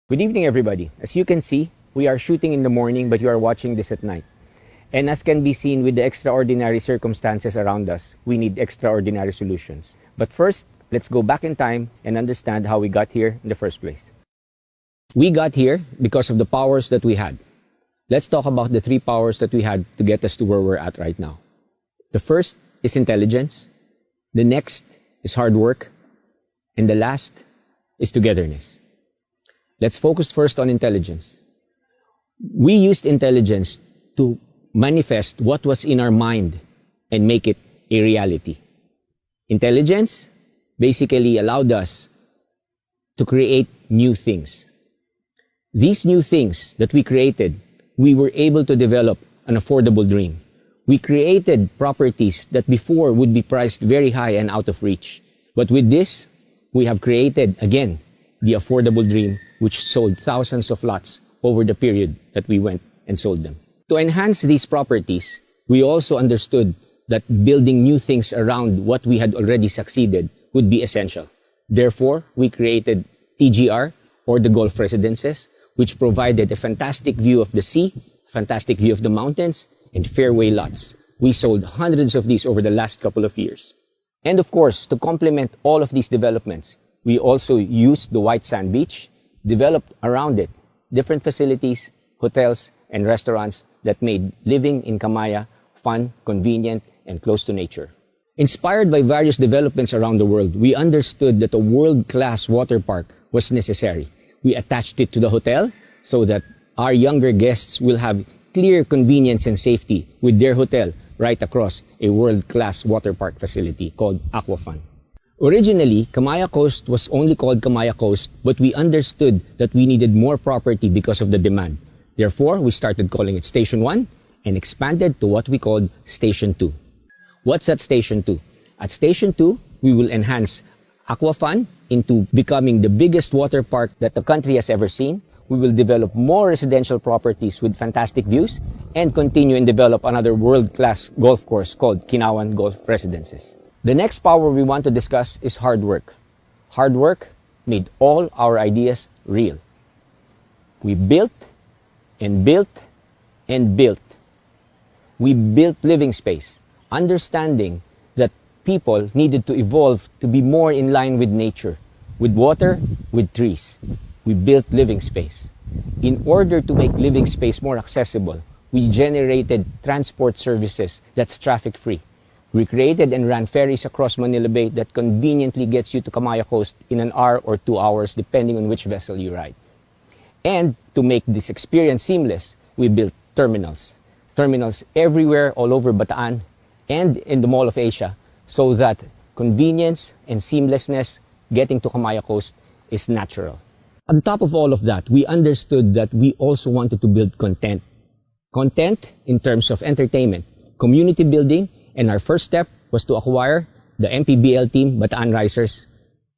Good evening, everybody. As you can see, we are shooting in the morning, but you are watching this at night. And as can be seen with the extraordinary circumstances around us, we need extraordinary solutions. But first, let's go back in time and understand how we got here in the first place. We got here because of the powers that we had. Let's talk about the three powers that we had to get us to where we're at right now. The first is intelligence. The next is hard work. And the last is togetherness. Let's focus first on intelligence. We used intelligence to manifest what was in our mind and make it a reality. Intelligence basically allowed us to create new things. These new things that we created, we were able to develop an affordable dream. We created properties that before would be priced very high and out of reach. But with this, we have created, again, the affordable dream, which sold thousands of lots over the period that we went and sold them. To enhance these properties, we also understood that building new things around what we had already succeeded would be essential. Therefore, we created TGR, or the Golf Residences, which provided a fantastic view of the sea, fantastic view of the mountains, and fairway lots. We sold hundreds of these over the last couple of years. And of course, to complement all of these developments, we also used the white sand beach, developed around it different facilities, hotels, and restaurants that made living in Camaya fun, convenient, and close to nature. Inspired by various developments around the world, we understood that a world-class water park was necessary. We attached it to the hotel so that our younger guests will have clear convenience and safety with their hotel right across a world-class water park facility called Aquafun. Originally, Camaya Coast was only called Camaya Coast, but we understood that we needed more property because of the demand. Therefore, we started calling it Station 1 and expanded to what we called Station 2. What's at Station 2? At Station 2, we will enhance Aquafun into becoming the biggest water park that the country has ever seen. We will develop more residential properties with fantastic views and continue and develop another world-class golf course called Kinawan Golf Residences. The next power we want to discuss is hard work. Hard work made all our ideas real. We built and built and built. We built living space, understanding that people needed to evolve to be more in line with nature, with water, with trees. We built living space. In order to make living space more accessible, we generated transport services that's traffic-free. We created and ran ferries across Manila Bay that conveniently gets you to Camaya Coast in an hour or 2 hours, depending on which vessel you ride. And to make this experience seamless, we built terminals. Terminals everywhere, all over Bataan and in the Mall of Asia, so that convenience and seamlessness getting to Camaya Coast is natural. On top of all of that, we understood that we also wanted to build content. Content in terms of entertainment, community building, and our first step was to acquire the MPBL team, Bataan Risers,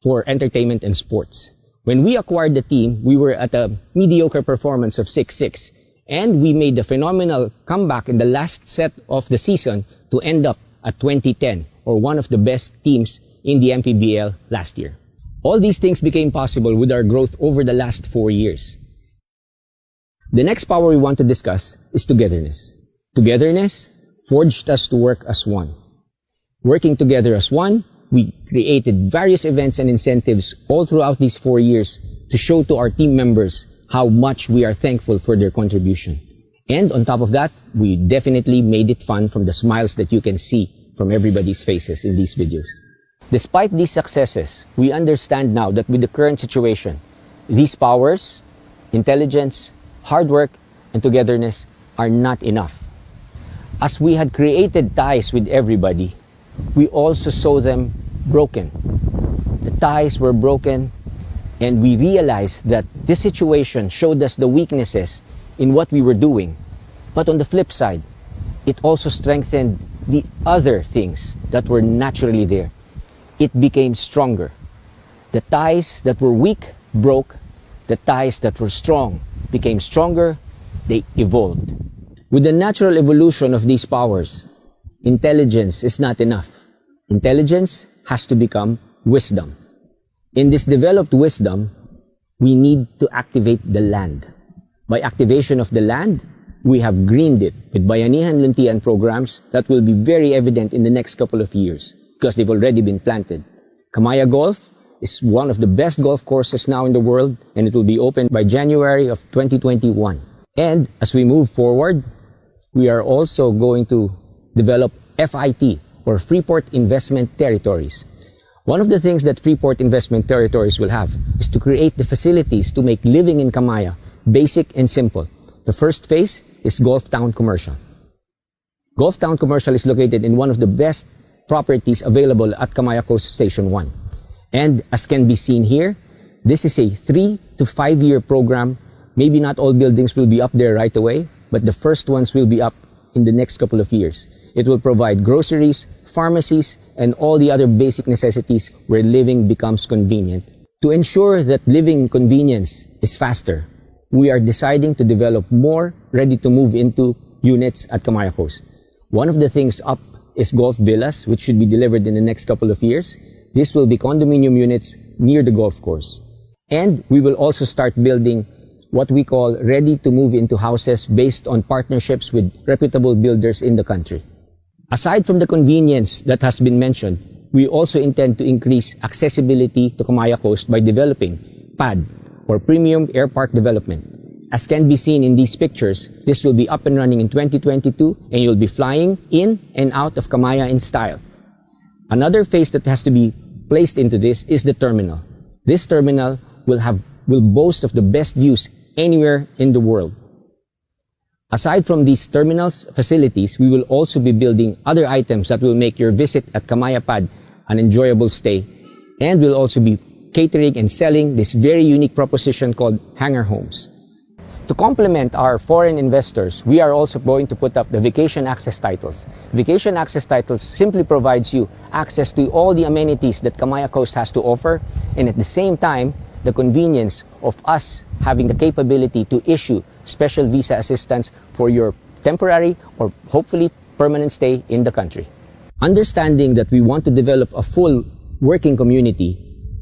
for entertainment and sports. When we acquired the team, we were at a mediocre performance of 6-6, and we made a phenomenal comeback in the last set of the season to end up at 2010, or one of the best teams in the MPBL last year. All these things became possible with our growth over the last 4 years. The next power we want to discuss is togetherness. Togetherness forged us to work as one. Working together as one, we created various events and incentives all throughout these 4 years to show to our team members how much we are thankful for their contribution. And on top of that, we definitely made it fun from the smiles that you can see from everybody's faces in these videos. Despite these successes, we understand now that with the current situation, these powers, intelligence, hard work, and togetherness are not enough. As we had created ties with everybody, we also saw them broken. The ties were broken, and we realized that this situation showed us the weaknesses in what we were doing. But on the flip side, it also strengthened the other things that were naturally there. It became stronger. The ties that were weak broke. The ties that were strong became stronger. They evolved. With the natural evolution of these powers, intelligence is not enough. Intelligence has to become wisdom. In this developed wisdom, we need to activate the land. By activation of the land, we have greened it with Bayanihan Luntian programs that will be very evident in the next couple of years because they've already been planted. Camaya Golf is one of the best golf courses now in the world, and it will be open by January of 2021. And as we move forward, we are also going to develop FIT, or Freeport Investment Territories. One of the things that Freeport Investment Territories will have is to create the facilities to make living in Camaya basic and simple. The first phase is Golf Town Commercial. Golf Town Commercial is located in one of the best properties available at Camaya Coast Station 1. And as can be seen here, this is a 3 to 5 year program. Maybe not all buildings will be up there right away, but the first ones will be up in the next couple of years. It will provide groceries, pharmacies, and all the other basic necessities where living becomes convenient. To ensure that living convenience is faster, we are deciding to develop more ready-to-move into units at Camaya Coast. One of the things up is golf villas, which should be delivered in the next couple of years. This will be condominium units near the golf course. And we will also start building what we call ready-to-move into houses based on partnerships with reputable builders in the country. Aside from the convenience that has been mentioned, we also intend to increase accessibility to Camaya Coast by developing PAD, or Premium Air Park Development. As can be seen in these pictures, this will be up and running in 2022, and you'll be flying in and out of Camaya in style. Another phase that has to be placed into this is the terminal. This terminal will boast of the best views anywhere in the world. Aside from these terminals facilities, we will also be building other items that will make your visit at Camaya Pad an enjoyable stay, and we'll also be catering and selling this very unique proposition called hangar homes. To complement our foreign investors, we are also going to put up the vacation access titles. Vacation access titles simply provides you access to all the amenities that Camaya Coast has to offer, and at the same time, the convenience of us having the capability to issue special visa assistance for your temporary or hopefully permanent stay in the country. Understanding that we want to develop a full working community,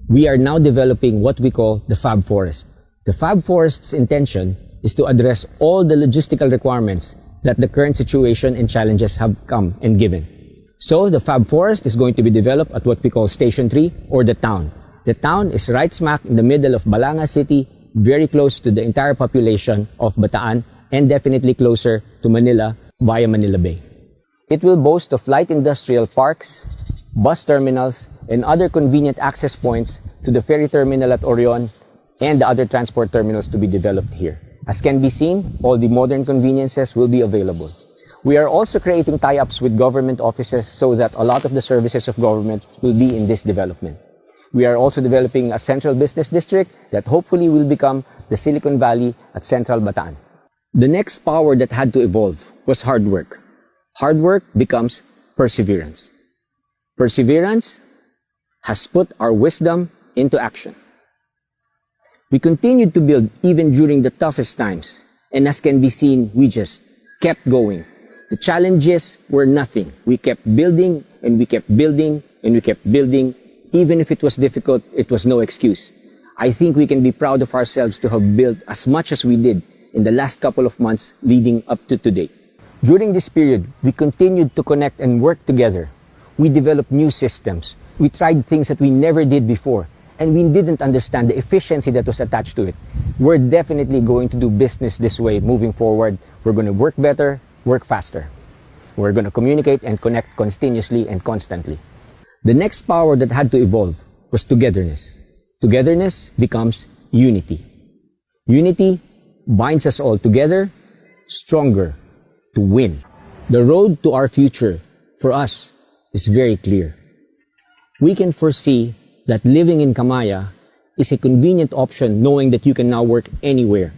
we are now developing what we call the Fab Forest. The Fab Forest's intention is to address all the logistical requirements that the current situation and challenges have come and given. So the Fab Forest is going to be developed at what we call Station 3, or the town. The town is right smack in the middle of Balanga City, very close to the entire population of Bataan, and definitely closer to Manila via Manila Bay. It will boast of light industrial parks, bus terminals, and other convenient access points to the ferry terminal at Orion and the other transport terminals to be developed here. As can be seen, all the modern conveniences will be available. We are also creating tie-ups with government offices so that a lot of the services of government will be in this development. We are also developing a central business district that hopefully will become the Silicon Valley at Central Bataan. The next power that had to evolve was hard work. Hard work becomes perseverance. Perseverance has put our wisdom into action. We continued to build even during the toughest times, and as can be seen, we just kept going. The challenges were nothing. We kept building, and we kept building, and we kept building. Even if it was difficult, it was no excuse. I think we can be proud of ourselves to have built as much as we did in the last couple of months leading up to today. During this period, we continued to connect and work together. We developed new systems. We tried things that we never did before, and we didn't understand the efficiency that was attached to it. We're definitely going to do business this way moving forward. We're going to work better, work faster. We're going to communicate and connect continuously and constantly. The next power that had to evolve was togetherness. Togetherness becomes unity. Unity binds us all together, stronger, to win. The road to our future, for us, is very clear. We can foresee that living in Camaya is a convenient option, knowing that you can now work anywhere.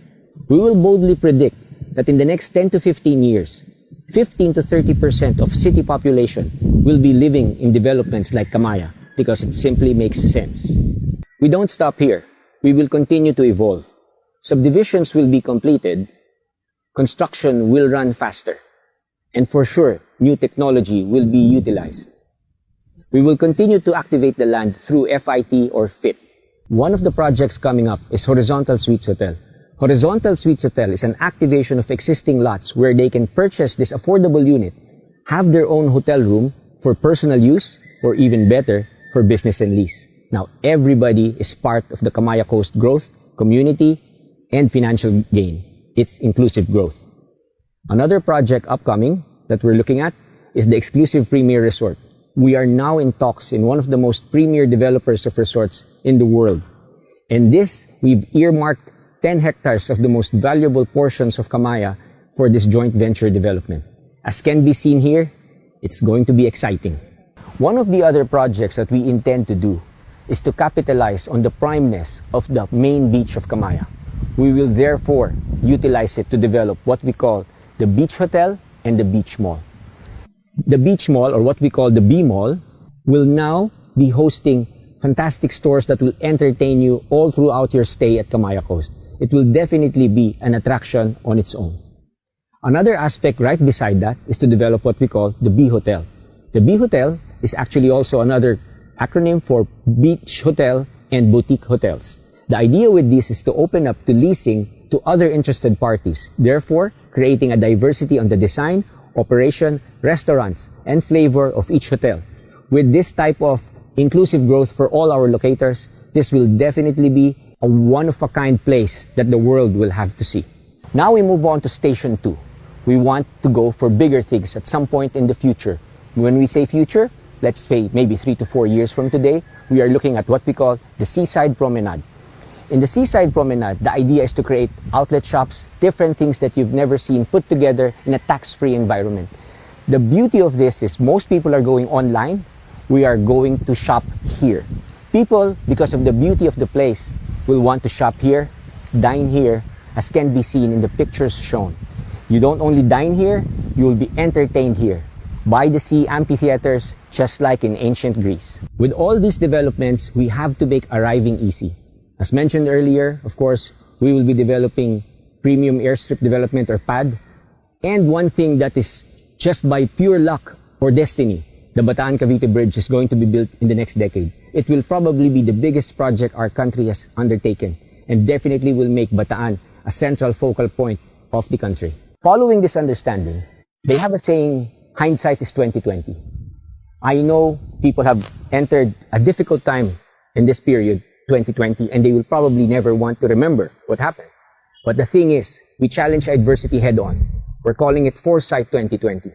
We will boldly predict that in the next 10 to 15 years, 15 to 30% of city population will be living in developments like Camaya because it simply makes sense. We don't stop here. We will continue to evolve. Subdivisions will be completed. Construction will run faster. And for sure, new technology will be utilized. We will continue to activate the land through FIT or FIT. One of the projects coming up is Horizontal Suites Hotel. Horizontal Suites Hotel is an activation of existing lots where they can purchase this affordable unit, have their own hotel room for personal use, or even better, for business and lease. Now, everybody is part of the Camaya Coast growth, community, and financial gain. It's inclusive growth. Another project upcoming that we're looking at is the exclusive premier resort. We are now in talks in one of the most premier developers of resorts in the world. And this, we've earmarked 10 hectares of the most valuable portions of Camaya for this joint venture development. As can be seen here, it's going to be exciting. One of the other projects that we intend to do is to capitalize on the primeness of the main beach of Camaya. We will therefore utilize it to develop what we call the Beach Hotel and the Beach Mall. The Beach Mall, or what we call the B Mall, will now be hosting fantastic stores that will entertain you all throughout your stay at Camaya Coast. It will definitely be an attraction on its own. Another aspect right beside that is to develop what we call the B Hotel. The B Hotel is actually also another acronym for Beach Hotel and Boutique Hotels. The idea with this is to open up to leasing to other interested parties, therefore creating a diversity on the design, operation, restaurants, and flavor of each hotel. With this type of inclusive growth for all our locators, this will definitely be a one-of-a-kind place that the world will have to see. Now we move on to Station 2. We want to go for bigger things at some point in the future. When we say future, let's say maybe 3 to 4 years from today, we are looking at what we call the Seaside Promenade. In the Seaside Promenade, the idea is to create outlet shops, different things that you've never seen put together in a tax-free environment. The beauty of this is most people are going online. We are going to shop here. People, because of the beauty of the place, will want to shop here, dine here, as can be seen in the pictures shown. You don't only dine here, you will be entertained here. By the sea amphitheaters, just like in ancient Greece. With all these developments, we have to make arriving easy. As mentioned earlier, of course, we will be developing premium airstrip development or PAD. And one thing that is just by pure luck or destiny, the Bataan-Cavite Bridge is going to be built in the next decade. It will probably be the biggest project our country has undertaken and definitely will make Bataan a central focal point of the country. Following this understanding, they have a saying, hindsight is 2020. I know people have entered a difficult time in this period, 2020, and they will probably never want to remember what happened. But the thing is, we challenge adversity head on. We're calling it Foresight 2020.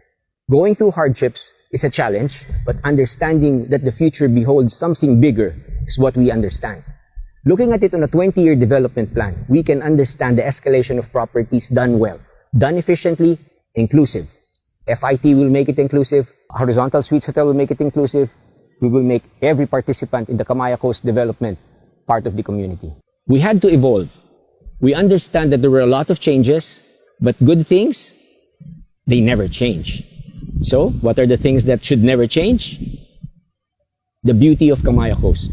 Going through hardships is a challenge, but understanding that the future beholds something bigger is what we understand. Looking at it on a 20-year development plan, we can understand the escalation of properties done well, done efficiently, inclusive. FIT will make it inclusive. Horizontal Suites Hotel will make it inclusive. We will make every participant in the Camaya Coast development part of the community. We had to evolve. We understand that there were a lot of changes, but good things, they never change. So, what are the things that should never change? The beauty of Camaya Coast.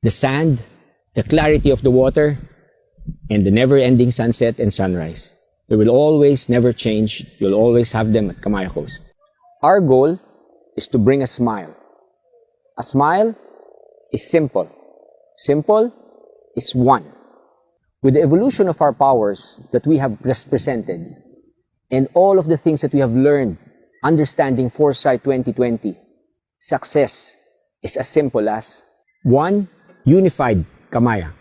The sand, the clarity of the water, and the never-ending sunset and sunrise. They will always never change. You'll always have them at Camaya Coast. Our goal is to bring a smile. A smile is simple. Simple is one. With the evolution of our powers that we have presented and all of the things that we have learned, understanding Foresight 2020, success is as simple as one unified Camaya.